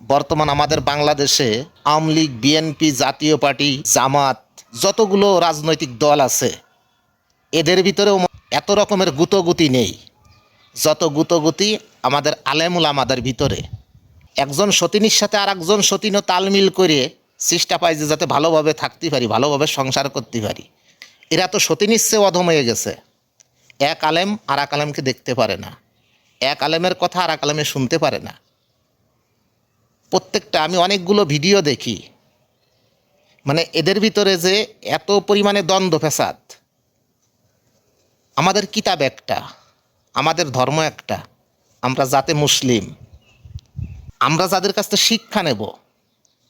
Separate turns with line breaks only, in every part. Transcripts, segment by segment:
বর্তমান আমাদের বাংলাদেশে আওয়ামী লীগ, বিএনপি, জাতীয় পার্টি, জামাত, যতগুলো রাজনৈতিক দল আছে এদের ভিতরেও এত রকমের গুতোগুতি নেই যত গুতোগুতি আমাদের আলেমুল আমাদের ভিতরে। একজন সতীনীর সাথে আর একজন সতীনও তালমিল করে চেষ্টা পায় যে যাতে ভালোভাবে থাকতে পারি, ভালোভাবে সংসার করতে পারি। এরা তো সতীনীর চেয়ে অধম হয়ে গেছে। এক আলেম আর এক আলেমকে দেখতে পারে না, এক আলেমের কথা আর এক আলেমে শুনতে পারে না। প্রত্যেকটা আমি অনেকগুলো ভিডিও দেখি, মানে এদের ভিতরে যে এত পরিমাণে দ্বন্দ্ব ফ্যাসাদ। আমাদের কিতাব একটা, আমাদের ধর্ম একটা, আমরা যাতে মুসলিম, আমরা যাদের কাছ থেকে শিক্ষা নেব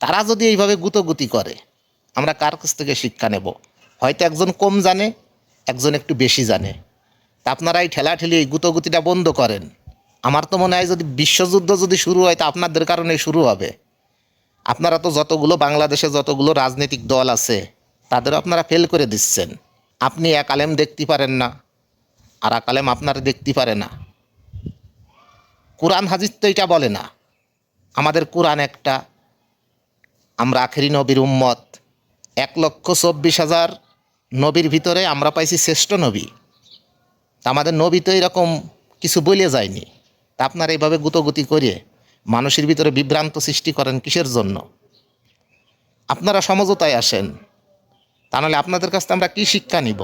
তারা যদি এইভাবে গুতোগুতি করে আমরা কার কাছ থেকে শিক্ষা নেব? হয়তো একজন কম জানে, একজন একটু বেশি জানে। তা আপনারা এই ঠেলাঠেলি, এই গুতোগুতিটা বন্ধ করেন। আমার তো মনে হয় যদি বিশ্বযুদ্ধ যদি শুরু হয় তা আপনাদের কারণে শুরু হবে। আপনারা তো যতগুলো বাংলাদেশে যতগুলো রাজনৈতিক দল আছে তাদেরও আপনারা ফেল করে দিচ্ছেন। আপনি এক আলেম দেখতে পারেন না, আর এক আলেম আপনারা দেখতে পারে না। কোরআন হাদিস তো এটা বলে না। আমাদের কোরআন একটা, আমরা আখেরি নবীর উম্মত। 1,24,000 নবীর ভিতরে আমরা পাইছি শ্রেষ্ঠ নবী। তা আমাদের নবী তো এরকম কিছু বলে যায়নি। তা আপনারা এইভাবে গুতোগুতি করে মানুষের ভিতরে বিভ্রান্ত সৃষ্টি করেন কিসের জন্য? আপনারা সমঝোতায় আসেন, তা নাহলে আপনাদের কাছ থেকে আমরা কী শিক্ষা নিব?